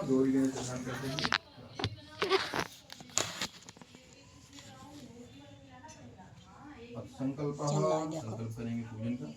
गौरी गणेश ध्यान करते हैं। अब संकल्प करेंगे पूजन का।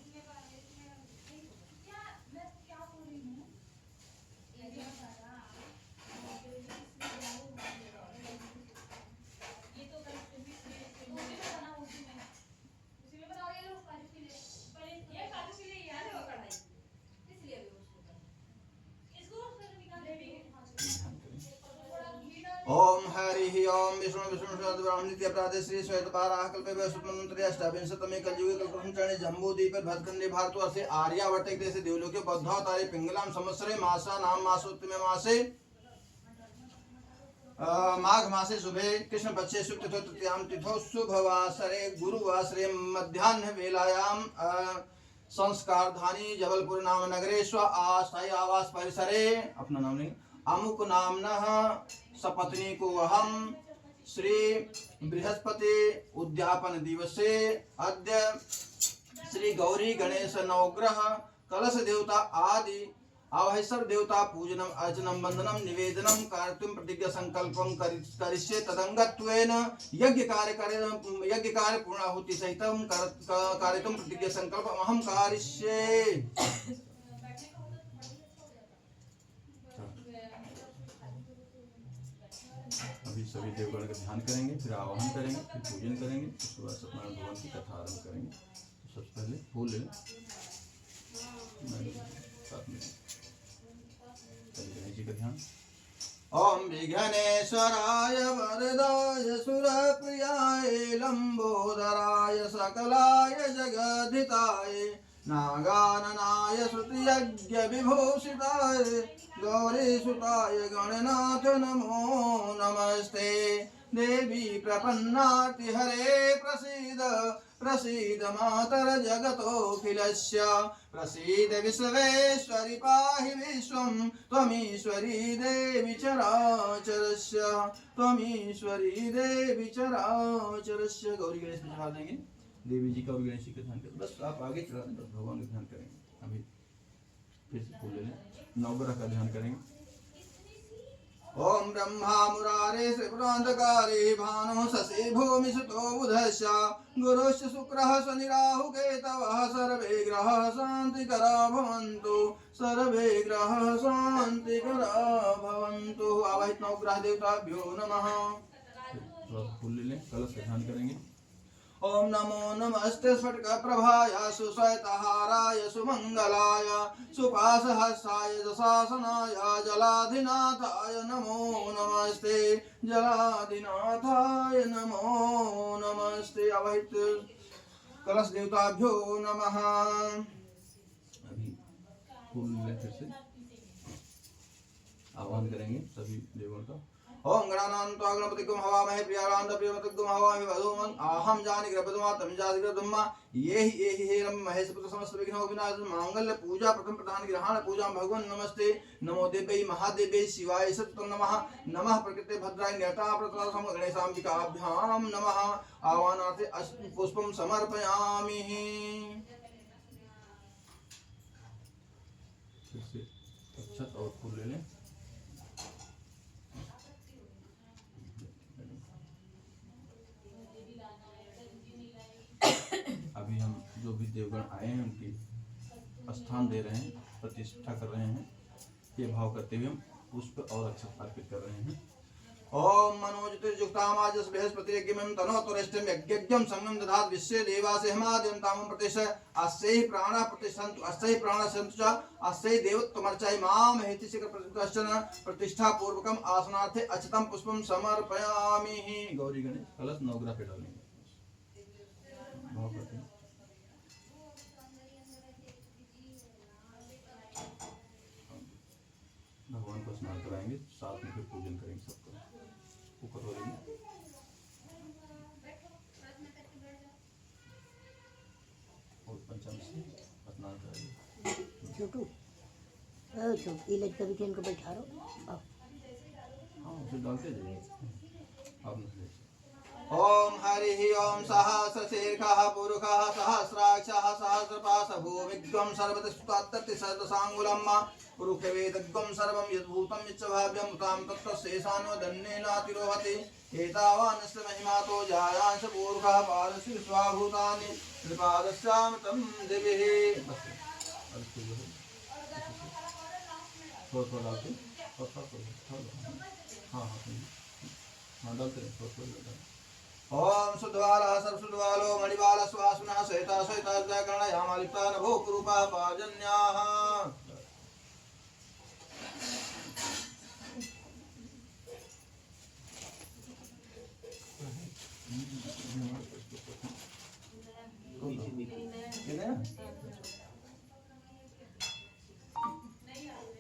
ओम हरि ओम विष्णु विष्णु ब्रह्म नित्य अपराधे श्री श्वेत पाराः कल्पे वैश्वमन्त्रे अष्टाविंशतमे कलयुगे कल्पसंचरणे जम्बूद्वीपे भरतखंडे भारतवर्षे आर्यावर्ते देशे देवलोके बौद्धावतारे पिंगलां संवत्सरे मासानां मासोत्तमे मासे माघ मासे शुभे कृष्ण पक्षे शुक्ल तृतीयां तिथौ शुभवासरे गुरुवासरे मध्याह्न वेलायां संस्कारधानी जबलपुर नाम नगरे स्व आस्थायी आवास परिसरे अपना नाम नहीं अमुक नामनः सपत्नी को अहम श्री बृहस्पति उद्यापन दिवसे अद्य श्री गौरी गणेश नवग्रह कलश देवता आदि आवहेश्वर देवता पूजनम अर्चनम वंदनम निवेदनम कर्तुम प्रतिज्ञा संकल्पम करिष्ये तदंगत्वेन यज्ञ कार्य पूर्णाहुति सहितं कार्यतुम प्रतिज्ञा संकल्प अहम करिष्ये। अभी सभी देवगण का ध्यान करेंगे, फिर आवाहन करेंगे, फिर पूजन करेंगे, उसके बाद सत्यनारायण भगवान की कथा आरंभ करेंगे। तो सबसे पहले फूल ले गणेश जी का ध्यान। ओम विघ्नेश्वराय वरदाय सुरप्रियाय लंबोदराय सकलाय जगद्धिताय नागाननाय श्रुतियज्ञ विभूषिताय गौरीसुताय गणनाथ नमो नमस्ते। देवी प्रपन्नाति हरे प्रसीद प्रसीद मातर जगतोऽखिलस्य प्रसीद विश्वेश्वरि पाहि विश्वं त्वमीश्वरी देवी चराचरस्य त्वमीश्वरी देवी चराचरस्य। गौरी गणेश बिठा देंगे, देवी जी का और गणेश जी का ध्यान करें। बस आप आगे चला दें, बस भगवान का ध्यान करेंगे। अभी फिर से फूल ले लें, नवग्रह का ध्यान करेंगे। ओम ब्रह्मा मुरारे त्रिपुरांधकारे भानु शशि भूमि सुतो बुधस्य गुरुश्च शुक्रः शनि राहु केतवः सर्वे ग्रहाः शान्तिकरा भवन्तु सर्वे ग्रहाः शान्तिकरा भवन्तु। आवाहित नवग्रह देवताभ्यो नमः। फूल ले लें, कलश का ध्यान करेंगे। ओम नमो नमस्ते स्फटिक प्रभाय सुश्वेतहाराय सुमंगलाय सुपाशहस्ताय दशासनाय जलाधिनाथाय नमो नमस्ते जलाधिनाथाय नमो नमस्ते। अवहित कलश देवताभ्यो नमः। अभी फूल ले फिर से आह्वान करेंगे सभी देवों का। ओम गणानान्त्वा गणपतिगुं हवामहे प्रियारान्त प्रियमतगुं हवामहे वधूमन् अहं जानि ग्रहपदुमा तमिजाति ग्रहदुम्मा ये हि हेरं महेश पुत्र समस्त विघ्नों विनाशनं मांगल्य पूजा प्रथम प्रधान ग्रहण पूजा भगवन् नमस्ते नमो देव्यै महादेव्यै शिवाय सततं नमः नमः प्रकृते भद्राय न्यता प्रथम गणेशाम्बिकाभ्यां नमः। आह्वानार्थे पुष्पं समर्पयामि। अक्षत और फूल ले लें। अभी हम जो भी देवगण आए हैं उनकी स्थान दे रहे हैं, प्रतिष्ठा कर रहे हैं। ये भाव करते हुए हम पुष्प और अक्षत अर्पित कर रहे हैं। ओम मनोजतिर्युक्तामाजस बृहस्पतिर्यज्ञं तनोतुरिष्टं यज्ञं संगम दधात विश्वे देवासे हमाद्यन्तामं प्रतिष्ठा अस्यै प्राणः प्रतिष्ठन्तु अस्यै प्राणः सन्तु च अस्यै देवत्वमर्चय माम हेति शीघ्र प्रतिष्ठा पूर्वकम आसनार्थे अक्षतं पुष्पं समर्पयामि। गौरी गणेश कलश नवग्रह पे डालेंगे। भाव करते हैं। भगवान को स्नान कराएंगे, साथ में फिर पूजन करेंगे सबका। ऊपर हो जाएंगे। और पंचामृत से स्नान कराएंगे। छोटू इलाज कभी के इनको बैठा रहो। हाँ उसे डालते जाइए आप। ओम हरिः ओम सहस्रशीर्षः पुरुषः सहस्राक्षः सहस्रपाशभो विद्वं सर्वतस्तुतात्तति सर्वसाङ्गुलम् पुरुषवेदग्वं सर्वं यद्भूतं यच्च भाव्यं तां तत्तस्येषान्वदन्नेनातिरोहति एतावानस्य महिमातो जायांश पूर्वः पादस्य विश्वाभूतानि त्रिपादस्यामृतं दिविः थोड़ा डालते हाँ डालते ओम सुद्वाला सर्वसुद्वालो मणिबाला स्वासुना सहिता सहिता व्याकरणयामालिप्ता नभो कुरूपा पाजन्याः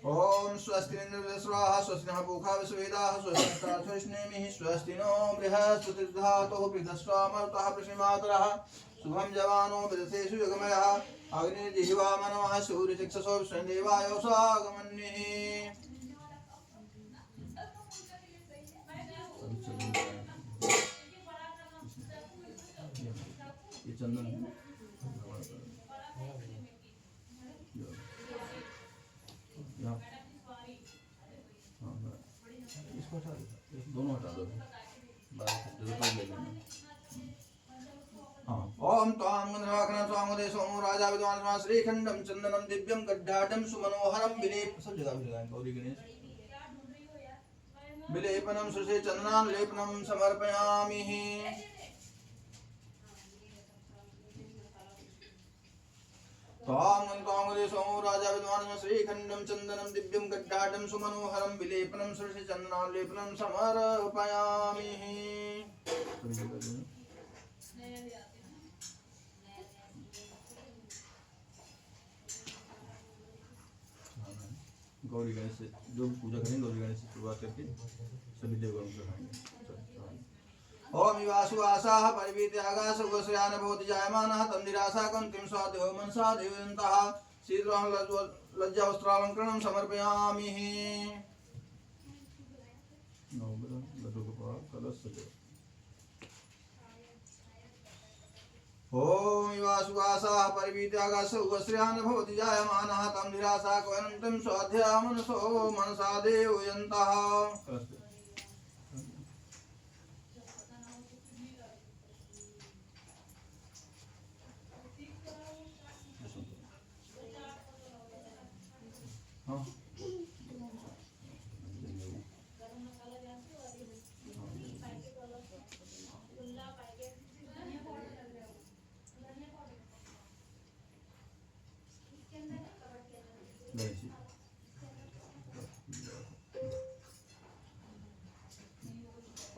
ओम स्वस्ति इंद्रस्वाहा स्वस्ति नः पूषा विश्ववेदाः स्वस्ति नेमिः स्वस्ति नो बृहस्पतिर्धातुः पृथस्वामर्तः पृष्णिमातरः शुभं जवानो विदथेषु जगमयः अग्निर्जिह्वा मनवः सूर्यचक्षुषो विष्णुदेवायो सागमन्निः ये चंदन इसको हटा दो दोनों हटा दो ओम त्वां गन्धर्वाकरं स्वामुदे सोमो राजा विद्वान् श्रीखंडम चंदनम दिव्यम गड्ढाढ्यम सुमनोहरम विलेप सब जगह भी लगाएंगे गौरी गणेश विलेपनम सुषे चंदनान लेपनम समर्पयामि त्वां सोमो राजा विद्वान् श्रीखंडम चंदनम दिव्यम गड्ढाढ्यम सुमनोहरम विलेपनम सुषे चंदनान लेपनम समर्पयामि गौरी गणेश से जो भी पूजा करेंगे गौरी गणेश से शुरुआत करके सभी देवगणों को चढ़ाएंगे ओम वासुवासाः परिवीत्यागास गोश्रयान भवति जायमानः तन्दिरासा कुन्तिं स्वादेव मनसा देवयन्तः शीघ्रं लज्जावस्त्रालङ्करणं समर्पयामि ओम वासुवासाः परिवीत्यागास गोश्रयान भवति जायमानः तन्दिरासा कुन्तिं स्वाध्या मनसा देवयन्तः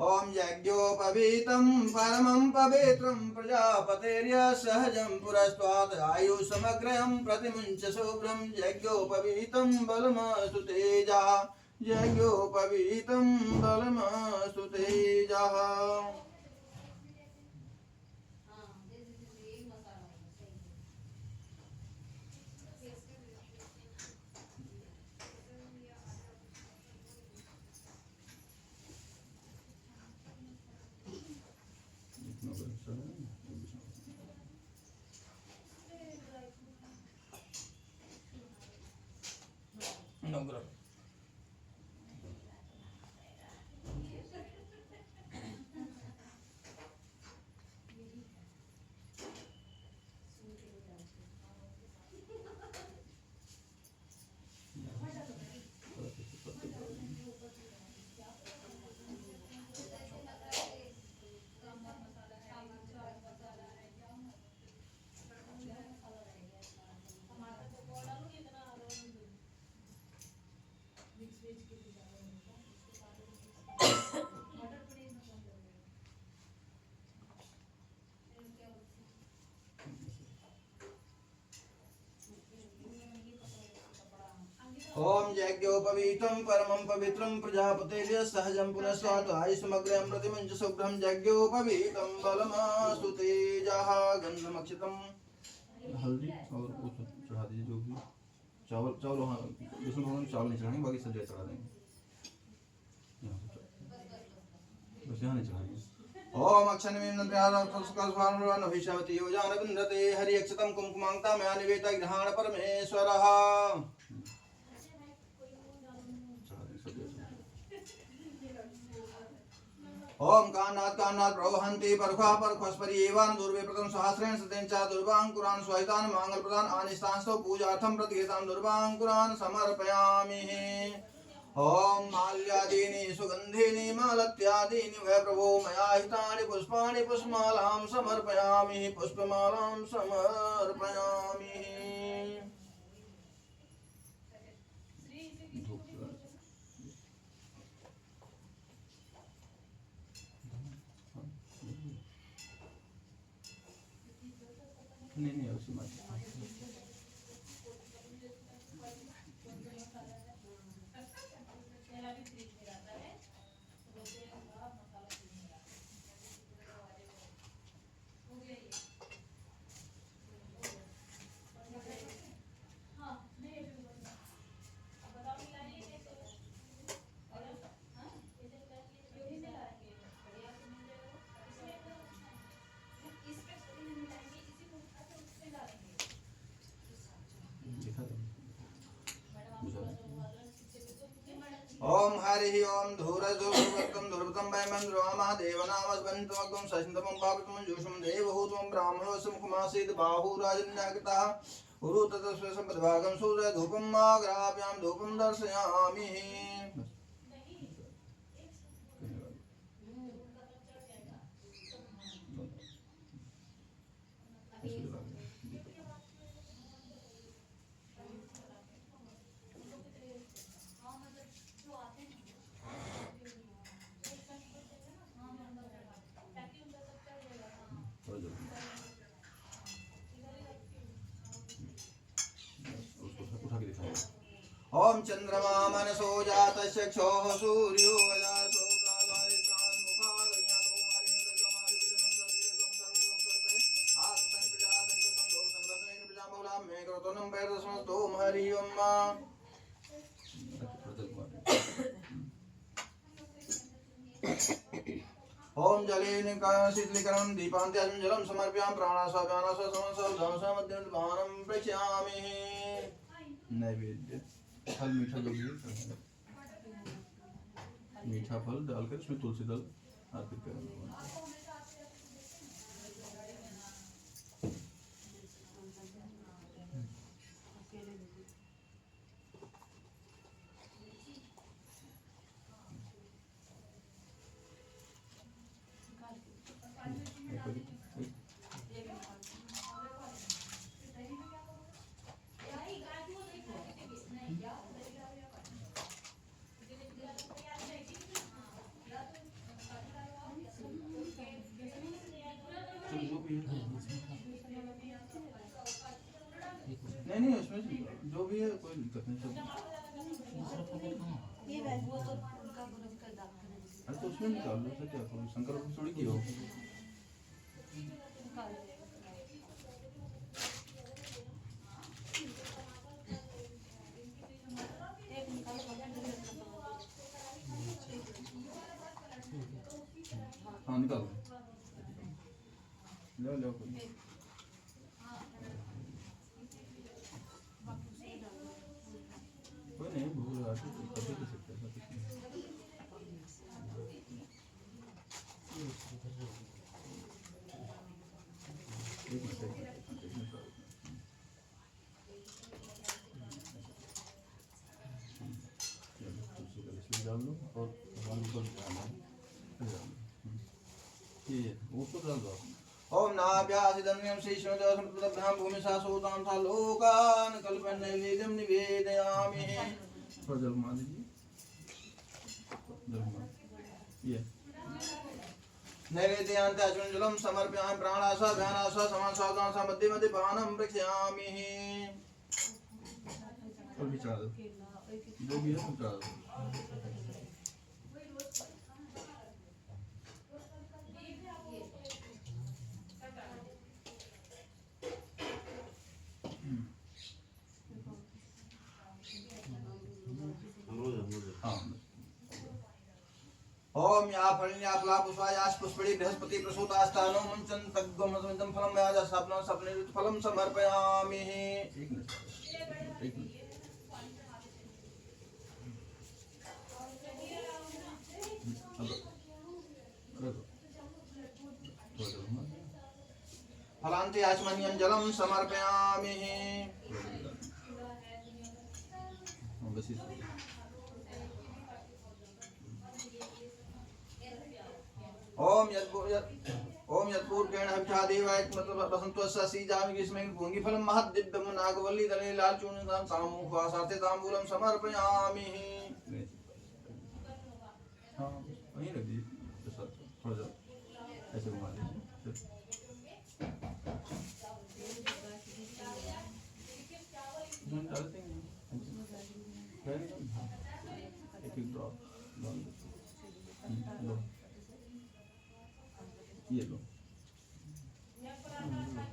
ओम यज्ञोपवीतं परमं पवित्रं प्रजापतेर्य सहजं पुरस्त्वात् आयुषमग्रयं प्रतिमुञ्च शुभ्रं यज्ञोपवीतं बलमस्तु तेजः यज्ञोपवीतं बलमस्तु तेजः ओम यज्ञोपवीतं परमं पवित्रं प्रजापतेर्य सहजं पुनस्त्वात् आयुष्मग्रयं प्रतिमुञ्च शुभ्रं यज्ञोपवीतं बलमस्तु तेजः गन्धमक्षितं हल्दी और कुछ चढ़ा दीजिए जो भी चावल चावल वहाँ विष्णु भगवान चावल नहीं चढ़ाएंगे बाकी सब जगह चढ़ा देंगे बस यहाँ नहीं चढ़ाएंगे ओम अक्षरमेन्द्रयान भविष्यवती योजान विन्दते हरि अक्षतम कुंकुमांगता मया निवेद ग्रहण परमेश्वरः। ओम कान्नाथ प्रवहन्ति परखा परखस्परि एवं दुर्वे प्रथम सहस्रेण सतेन च दुर्वांकुरान् स्वाहितान् मांगल प्रदान आनिष्टांस्तो पूजार्थं प्रतिगतां दुर्वांकुरान् समर्पयामि। ओम माल्यादीनि सुगन्धीनि मालत्यादीनि वै प्रभो मया हितानि पुष्पाणि पुष्पमालां समर्पयामि पुष्पमालां समर्पयामि। नहीं उसी मत ओम हरि ओम धूरधूर्वक्तं धूर्वतं वैमन्द्रवामः देवनामस्वन्तमग्गं शशिन्तमं पापतमं जोषं देवहूतं ब्राह्मणोऽसमुखमासीत् बाहुराजन्याकृतः उरु ततस्व सम्पद्भागं सूर्य धूपं माग्राभ्यां धूपं दर्शयामि। ओम चंद्रमा मनसो जातस्य क्षोः सूर्यो अजासो हरि ओम। ओम जलेन शीतलीकरणं दीपान्त्याजं जलं समर्पयामि प्राणासाव्यानासामसमसमध्यमद्वानं प्रक्षामि। नैवेद्य फल मीठा जो भी है मीठा फल डालकर इसमें तुलसी दल अर्पित करें। नहीं उसमें जो भी है कोई दिक्कत नहीं सब। अरे तो उसमें निकाल लो क्या करो शंकर थोड़ी की हो। हाँ निकालो लो लो कोई नहीं भूल रहा था कभी भी सकते हैं डाल लो और उसको डाल दो। ओम नाभ्यासिदन्यं श्रीष्णुदेवसंप्रदभ्यां भूमिशा सूतां सा लोकान् कल्पन्नैवेद्यं निवेदयामि। थोड़ा जल मान लीजिए ये नैवेद्यान्त्याचमनं जलं समर्पयामि प्राणासा ध्यानासा समासादांसा मध्ये मध्ये पानं प्रक्षामि। और भी चढ़ा दो जो भी है सब चढ़ा दो। हाँ ओम या फलिन्या फला पुष्पायास पुष्पड़ी बृहस्पति प्रसूतास्तानो मुंचन तग्गमसमिदं फलं याजा सपना सपने फलं समर्पयामि। एक मिनट फलान्ते आचमनीयं जलं समर्पयामि। ओम यत्पूर्वेण हविषा देवाय वसन्तोऽस्य सीजामि ग्रीष्मेण भूंगिफलं महद्दिव्यं नागवल्ली दले लालचूर्णितां सामूहवासार्थे ताम्बूलं समर्पयामि। हाँ वहीं रख दीजिए थोड़ा सा ऐसे घुमा दीजिए। डालते हैं एक एक ड्रॉप लो ये लो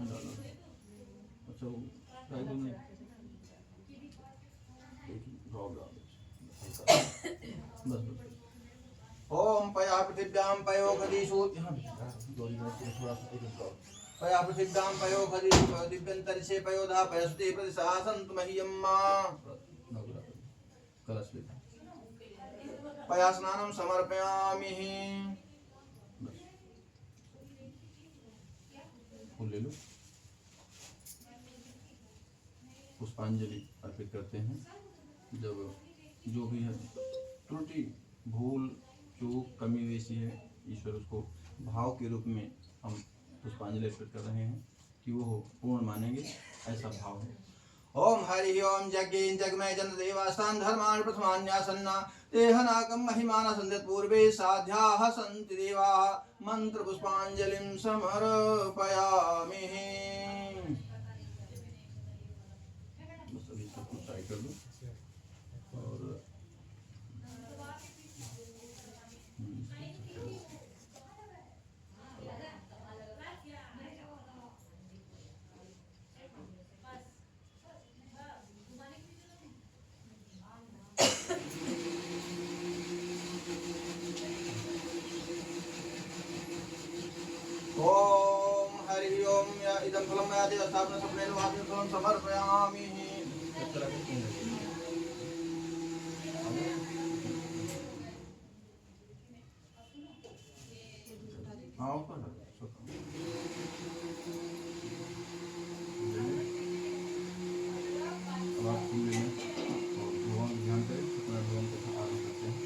डालो। अच्छा वो ट्राई दो नहीं एक ड्रॉप डालो बस बस। ओम पया पृथिव्यां पयो खदीषु थोड़ा सा एक ड्रॉप पया पृथिव्यां पयो खदीषु पयो दिव्यन्तरिक्षे पयोधा पयस्ते प्रतिशा सन्तु मह्यं कलश ले पया स्नानं समर्पयामि। फूल ले लो पुष्पांजलि अर्पित करते हैं। जब जो भी है त्रुटि भूल चूक कमी वैसी है ईश्वर उसको भाव के रूप में हम पुष्पांजलि अर्पित कर रहे हैं कि वो पूर्ण मानेंगे ऐसा भाव है। ओम हरि ओम यज्ञ जगमय जन देवास्तान धर्मान प्रथमान्यासन्ना तेहनाकं महिमान संदत पूर्वे साध्याः सन्ति देवाः मंत्र पुष्पांजलिं समर्पयामि। बस अभी सब कुछ ट्राई कर लो और ओम हरि ओम या इदं फलं याति स्थापन सप्नेन वाक्यं फलं समर्पयामि। हाँ ऊपर अब आप फूल लेना और भगवान ध्यान करें अपना भगवान को आरंभ करते हैं।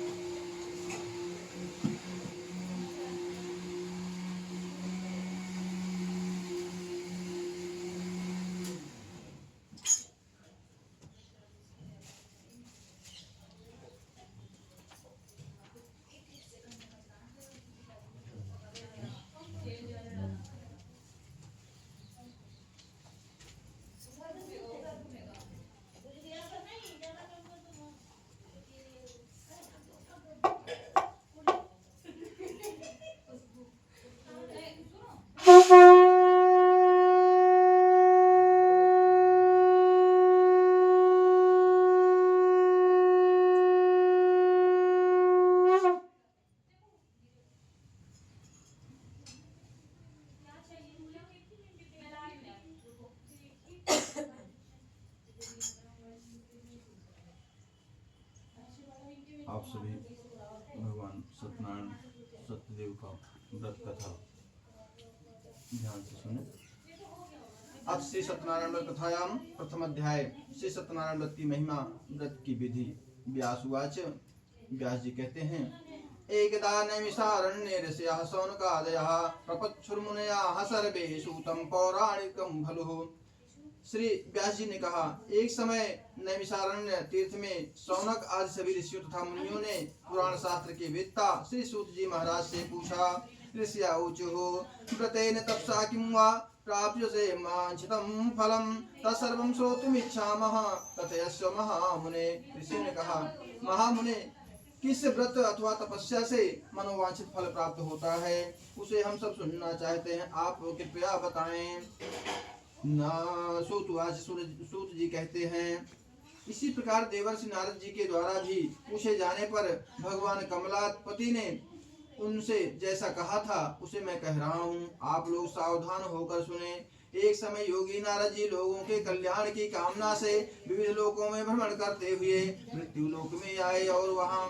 आप सभी भगवान सत्यनारायण सत्यदेव का व्रत कथा ध्यान से सुने। अब श्री सत्यनारायण व्रत कथायां प्रथम अध्याय श्री सत्यनारायण व्रत की महिमा व्रत की विधि। व्यासुवाच व्यास जी कहते हैं एकदा नैमिषारण्ये ऋषयः शौनकादयः प्रपच्छुर्मुनयः सर्वे सूतं पौराणिकं खलु। श्री व्यास जी ने कहा एक समय नैमिषारण्य तीर्थ में शौनक आदि सभी ऋषियों तथा मुनियों ने पुराण शास्त्र के वेत्ता श्री सूत जी महाराज से पूछा ऋषिया ऊचुः व्रतेन तपसा किं वा प्राप्यसे वांछितं फलं तत्सर्वं श्रोतुमिच्छामः कथयस्व महामुने। ऋषियों ने कहा महामुने किस व्रत अथवा तपस्या से मनोवांछित फल प्राप्त होता है उसे हम सब सुनना चाहते हैं, आप कृपया बताएं। सूत जी कहते हैं इसी प्रकार देवर्षि नारद जी के द्वारा भी पूछे जाने पर भगवान कमलापति ने उनसे जैसा कहा था उसे मैं कह रहा हूँ, आप लोग सावधान होकर सुने। एक समय योगी नारद जी लोगों के कल्याण की कामना से विविध लोकों में भ्रमण करते हुए मृत्यु लोक में आए और वहां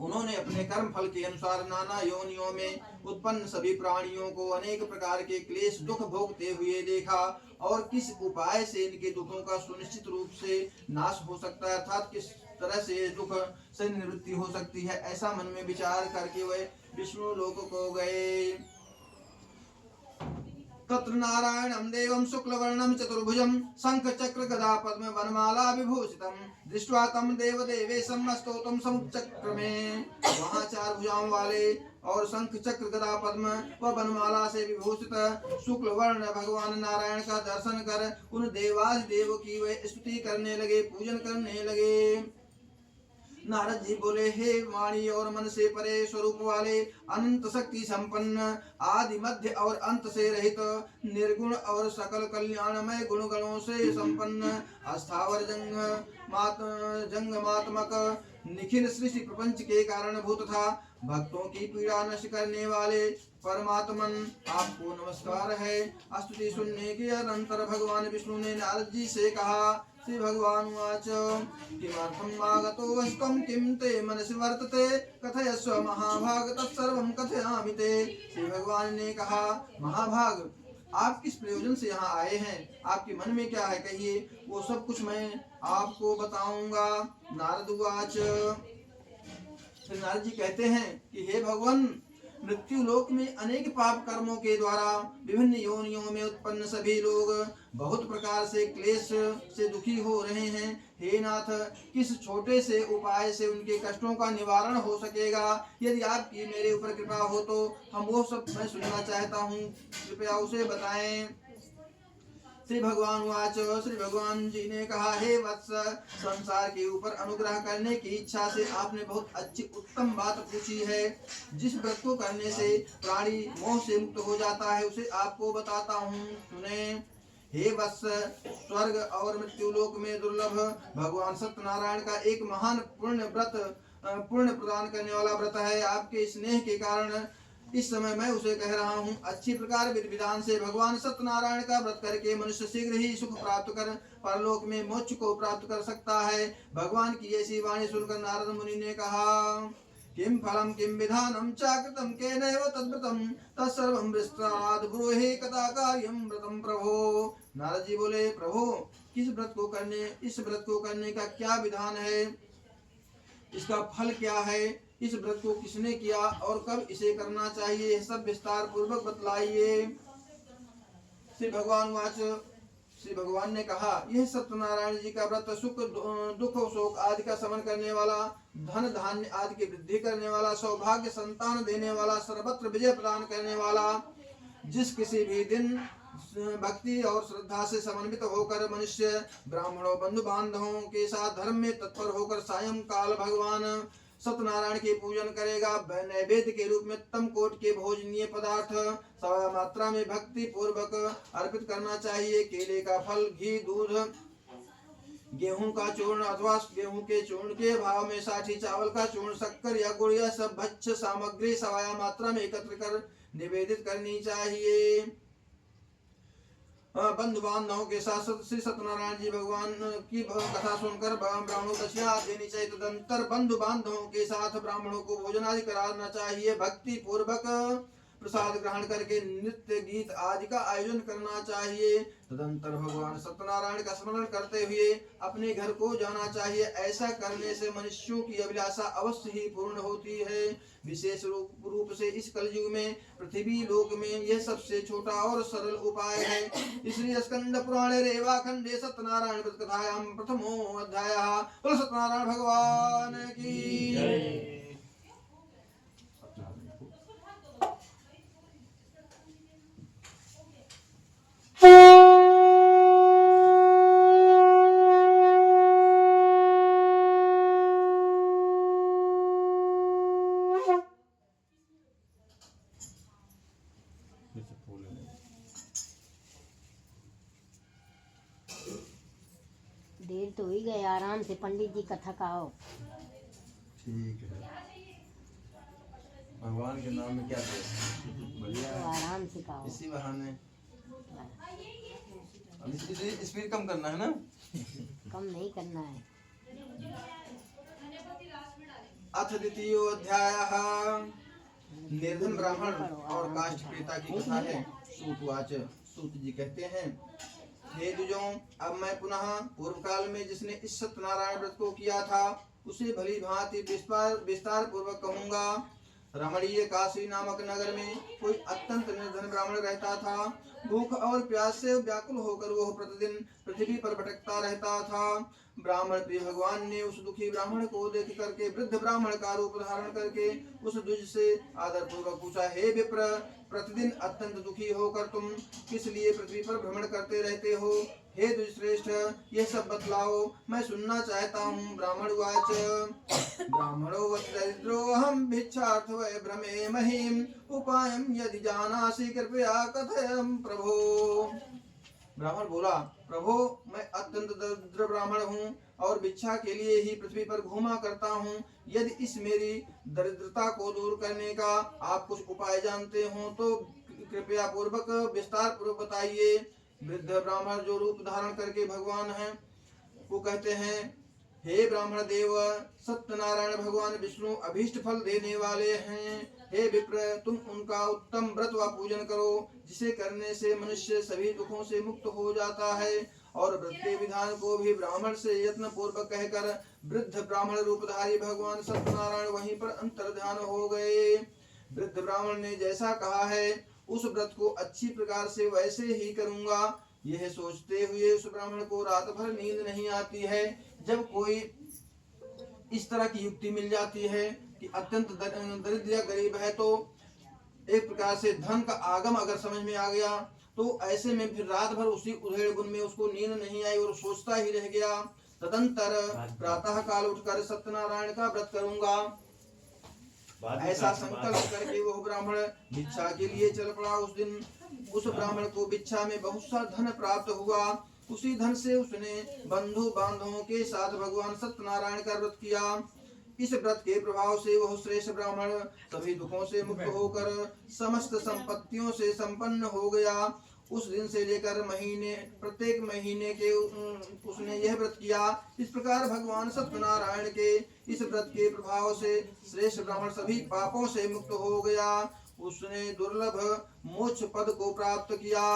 उन्होंने अपने कर्म फल के अनुसार नाना योनियों में उत्पन्न सभी प्राणियों को अनेक प्रकार के क्लेश दुख भोगते हुए देखा और किस उपाय से इनके दुखों का सुनिश्चित रूप से नाश हो सकता है, अर्थात किस तरह से ये दुख से निवृत्ति हो सकती है, ऐसा मन में विचार करके वह विष्णु लोक को गए। तत्र नारायणं देवं शुक्लवर्णं चतुर्भुजं शंख चक्र गदा पद्म वनमाला विभूषितं दृष्ट्वा तं देवदेवेशं स्तोत्रं समुच्चक्रमे। वहाँ चार भुजाओं वाले और शंख चक्र गदा पद्म व वनमाला से विभूषित शुक्ल वर्ण भगवान नारायण का दर्शन कर उन देवाधिदेव की वे स्तुति करने लगे, पूजन करने लगे। नारद जी बोले, हे वाणी और मन से परे स्वरूप वाले, अनंत शक्ति संपन्न, आदि मध्य और अंत से रहित, निर्गुण और सकल कल्याणमय गुण गणों से संपन्न, अस्थावर जंगमात्मक, निखिल सृष्टि प्रपंच के कारण भूत था, भक्तों की पीड़ा नष्ट करने वाले परमात्मन, आपको नमस्कार है। स्तुति सुनने के अनंतर भगवान विष्णु ने नारद जी से कहा। श्री भगवान उवाच किमर्थम् आगतोऽस्त्वं किं ते मनसि वर्तते कथयस्व महाभाग तत्सर्वं कथयामि ते। श्री भगवान ने कहा, महाभाग आप किस प्रयोजन से यहाँ आए हैं, आपके मन में क्या है कहिए, वो सब कुछ मैं आपको बताऊंगा। नारद उवाच, श्री नारद जी कहते हैं कि हे भगवान, मृत्यु लोक में अनेक पाप कर्मों के द्वारा विभिन्न योनियों में उत्पन्न सभी लोग बहुत प्रकार से क्लेश से दुखी हो रहे हैं। हे नाथ, किस छोटे से उपाय से उनके कष्टों का निवारण हो सकेगा? यदि आपकी मेरे ऊपर कृपा हो तो हम वो सब मैं सुनना चाहता हूँ, कृपया उसे बताएं। श्री भगवान वाच, श्री भगवान जी ने कहा, हे वत्स, संसार के ऊपर अनुग्रह करने की इच्छा से आपने बहुत अच्छी उत्तम बात पूछी है। जिस व्रत को करने से प्राणी मोह से मुक्त हो जाता है उसे आपको बताता हूँ, सुने। हे वत्स, स्वर्ग और मृत्यु लोक में दुर्लभ भगवान सत्यनारायण का एक महान पुण्य प्रदान करने वाला व्रत है। आपके स्नेह के कारण इस समय मैं उसे कह रहा हूँ। अच्छी प्रकार विधि विधान से भगवान सत्यनारायण का व्रत करके मनुष्य शीघ्र ही सुख प्राप्त कर परलोक में मोक्ष को प्राप्त कर सकता है। भगवान की ऐसी वाणी सुनकर नारद मुनि ने कहा, किम फलम किम विधानम चाकृतम केनैव तद्व्रतम तत्सर्वं विस्तराद ब्रूहि कथा कार्यम व्रतम प्रभो। नारद जी बोले, प्रभु, इस व्रत को करने का क्या विधान है, इसका फल क्या है, इस व्रत को किसने किया और कब इसे करना चाहिए, यह सब विस्तार पूर्वक बतलाइए। श्री भगवान ने कहा, यह सत्यनारायण जी का व्रत सुख दुख शोक आदि का शमन करने वाला, धन धान्य आदि की वृद्धि करने वाला, सौभाग्य संतान देने वाला, सर्वत्र विजय प्रदान करने वाला, जिस किसी भी दिन भक्ति और श्रद्धा से समन्वित होकर मनुष्य ब्राह्मणों बंधु बांधवों के साथ धर्म में तत्पर होकर सायं काल भगवान सत्यनारायण के पूजन करेगा, नैवेद्य के रूप में उत्तम कोट के भोजनीय पदार्थ सवा मात्रा में भक्ति पूर्वक अर्पित करना चाहिए। केले का फल, घी, दूध, गेहूं का चूर्ण अथवा गेहूं के चूर्ण के भाव में 60 चावल का चूर्ण, शक्कर या गुड़ या सब भक्ष्य सामग्री सवाया मात्रा में एकत्र कर निवेदित करनी चाहिए। बंधु बांधवों के साथ श्री सत्यनारायण जी भगवान की कथा सुनकर ब्राह्मणों को दक्षिणा देनी चाहिए। तदंतर बंधु बांधवों के साथ ब्राह्मणों को भोजन आदि कराना चाहिए। भक्ति पूर्वक प्रसाद ग्रहण करके नृत्य गीत आदि का आयोजन करना चाहिए। तदंतर भगवान सत्यनारायण का स्मरण करते हुए अपने घर को जाना चाहिए। ऐसा करने से मनुष्यों की अभिलाषा अवश्य ही पूर्ण होती है। विशेष रूप से इस कलयुग में पृथ्वी लोक में यह सबसे छोटा और सरल उपाय है। इसलिए स्कंद पुराणे रेवा खंडे सत्यनारायण व्रत कथायां प्रथमो अध्यायः। बोलो सत्यनारायण भगवान की जय। देर तो ही गए, आराम से पंडित जी कथा कहो। ठीक है। भगवान के नाम में क्या थे बढ़िया तो है। आराम से खाओ। इसी बहाने अब इसे स्पीड कम करना है ना। कम नहीं करना है। अथ द्वितीयोऽध्यायः निर्धन ब्राह्मण और काष्ठ प्रेता की कथा है। सूतवाच, सूत जी कहते हैं, हे द्विजों, अब मैं पुनः पूर्व काल में जिसने इस सत्यनारायण व्रत को किया था उसे भली भांति विस्तार पूर्वक कहूंगा। रमणीय काशी नामक नगर में कोई अत्यंत निर्धन ब्राह्मण रहता था। भूख और प्यास से व्याकुल होकर वह प्रतिदिन पृथ्वी पर भटकता रहता था। ब्राह्मण प्रिय भगवान ने उस दुखी ब्राह्मण को देख करके वृद्ध ब्राह्मण का रूप धारण करके उस द्विज से आदर पूर्वक पूछा, हे विप्र, प्रतिदिन अत्यंत दुखी होकर तुम किस लिए पृथ्वी पर भ्रमण करते रहते हो? हे द्विजश्रेष्ठ, यह सब बतलाओ, मैं सुनना चाहता हूँ। ब्राह्मण वाच, ब्राह्मणो वच दरिद्रोऽहं भिक्षार्थ वै भ्रमे महीम् उपायं यदि जानासि कृपया कथय प्रभो। ब्राह्मण बोला, प्रभो, मैं अत्यंत दरिद्र ब्राह्मण हूँ और भिक्षा के लिए ही पृथ्वी पर घूमा करता हूँ। यदि इस मेरी दरिद्रता को दूर करने का आप कुछ उपाय जानते हो तो कृपया पूर्वक विस्तार पूर्वक बताइए। वृद्ध ब्राह्मण जो रूप धारण करके भगवान हैं वो कहते हैं, हे ब्राह्मण देव, सत्यनारायण भगवान विष्णु अभीष्ट फल देने वाले हैं। हे विप्र, तुम उनका उत्तम व्रत व पूजन करो, जिसे करने से मनुष्य सभी दुखों से मुक्त हो जाता है। और व्रत के विधान को भी ब्राह्मण से यत्न पूर्वक कहकर वृद्ध ब्राह्मण रूपधारी भगवान सत्यनारायण वहीं पर अंतर्ध्यान हो गए। वृद्ध ब्राह्मण ने जैसा कहा है उस व्रत को अच्छी प्रकार से वैसे ही करूंगा। यह सोचते हुए उस ब्राह्मण को रात भर नींद नहीं आती है। जब कोई इस तरह की युक्ति मिल जाती है कि अत्यंत दरिद्र या गरीब है, तो एक प्रकार से धन का आगम अगर समझ में आ गया तो ऐसे में फिर रात भर उसी उधेड़ बुन में उसको नींद नहीं आई और सोचता ही रह गया। तदंतर प्रातः काल उठकर सत्यनारायण का व्रत करूंगा, ऐसा संकल्प करके वह ब्राह्मण भिक्षा के लिए चल पड़ा। उस दिन उस ब्राह्मण को भिक्षा में बहुत सा धन प्राप्त हुआ। उसी धन से उसने बंधु बांधवों के साथ भगवान सत्यनारायण का व्रत किया। इस व्रत के प्रभाव से वह श्रेष्ठ ब्राह्मण सभी दुखों से मुक्त होकर समस्त संपत्तियों से संपन्न हो गया। उस दिन से लेकर प्रत्येक महीने के उसने यह व्रत किया। इस प्रकार भगवान सत्यनारायण के इस व्रत के प्रभाव से श्रेष्ठ ब्राह्मण सभी पापों से मुक्त हो गया। उसने दुर्लभ मोक्ष पद को प्राप्त किया।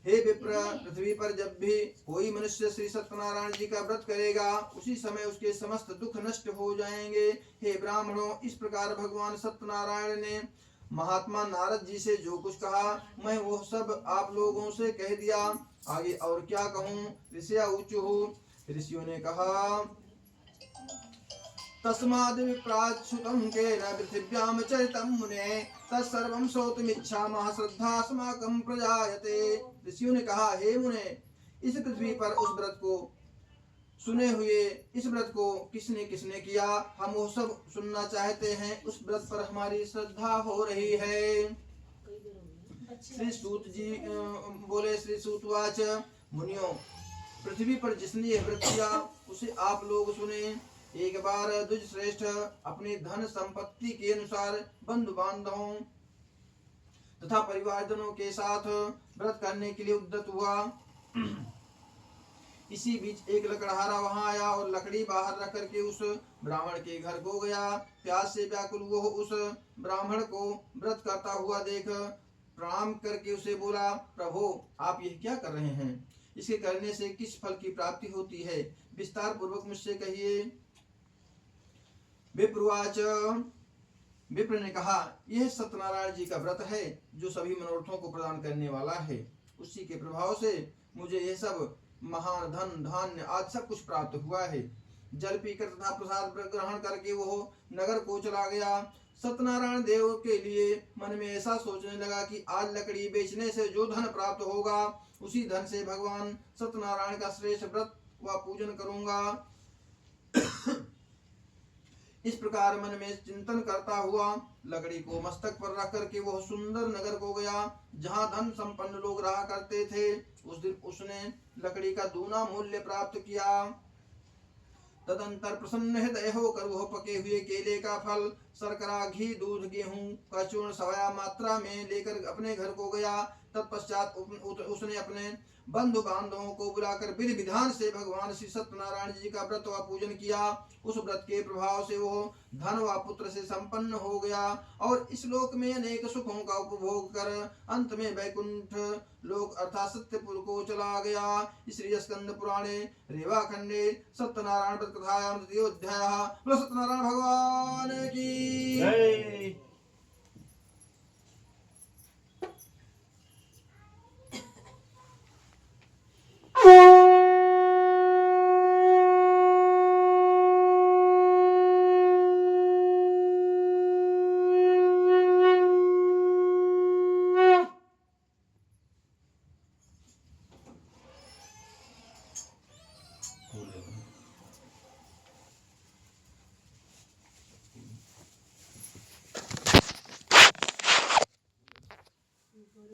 हे विप्र, पृथ्वी पर जब भी कोई मनुष्य श्री सत्यनारायण जी का व्रत करेगा उसी समय उसके समस्त दुख नष्ट हो जाएंगे। हे ब्राह्मणों, इस प्रकार भगवान सत्यनारायण ने महात्मा नारद जी से जो कुछ कहा मैं वो सब आप लोगों से कह दिया। आगे और क्या कहूँ। ऋषिया ऊचुः, ऋषियों ने कहा, तस्माद् विप्राच्युतं केन पृथिव्यां चरितं मुने तत्सर्वं श्रोतुमिच्छामः श्रद्धास्माकं प्रजायते। ऋषियों ने कहा, हे मुने, इस पृथ्वी पर उस व्रत को सुने हुए इस व्रत को किसने किसने किया, हम वो सब सुनना चाहते हैं। उस व्रत पर हमारी श्रद्धा हो रही है। श्री सूत जी बोले, श्री सूतवाच, मुनियों, पृथ्वी पर जिसने यह व्रत किया उसे आप लोग सुने। एक बार द्विज श्रेष्ठ अपनी धन संपत्ति के अनुसार बंधु बांधवों तथा परिवारजनों के साथ व्रत करने के लिए उद्यत हुआ। इसी बीच एक लकड़हारा वहां आया और लकड़ी बाहर रख करके उस ब्राह्मण के घर को गया। प्यास से व्याकुल वो उस ब्राह्मण को व्रत करता हुआ देख प्रणाम करके उसे बोला, प्रभो, आप यह क्या कर रहे हैं? इसके करने से किस फल की प्राप्ति होती है? विस्तार पूर्वक मुझसे कहिए। विप्रुवाच, विप्र ने कहा, यह सत्यनारायण जी का व्रत है जो सभी मनोरथों को प्रदान करने वाला है। उसी के प्रभाव से मुझे यह सब महान धन धान्य आज सब कुछ प्राप्त हुआ है। जल पीकर तथा प्रसाद ग्रहण करके वो नगर को चला गया। सत्यनारायण देव के लिए मन में ऐसा सोचने लगा कि आज लकड़ी बेचने से जो धन प्राप्त होगा उसी धन से भगवान सत्यनारायण का श्रेष्ठ व्रत व पूजन करूंगा। इस प्रकार मन में चिंतन करता हुआ लकड़ी को मस्तक पर रख करके वह सुंदर नगर को गया जहाँ धन संपन्न लोग रहा करते थे। उस दिन उसने लकड़ी का दूना मूल्य प्राप्त किया। तदंतर प्रसन्न हृदय होकर वह पके हुए केले का फल शर्करा, घी, दूध, गेहूं का चूर्ण सवाया मात्रा में लेकर अपने घर को गया। तत्पश्चात उसने अपने बंधु बांधवों को बुलाकर विधि विधान से भगवान श्री सत्यनारायण जी का व्रत व पूजन किया। उस व्रत के प्रभाव से वो धन व पुत्र से संपन्न हो गया और इस लोक में अनेक सुखों का उपभोग कर अंत में वैकुंठ लोक अर्थात सत्यपुर को चला गया। श्री स्कंद पुराणे रेवा खंडे सत्यनारायण व्रत कथायां तृतीयोऽध्यायः। बोलो सत्यनारायण भगवान की जय। जय।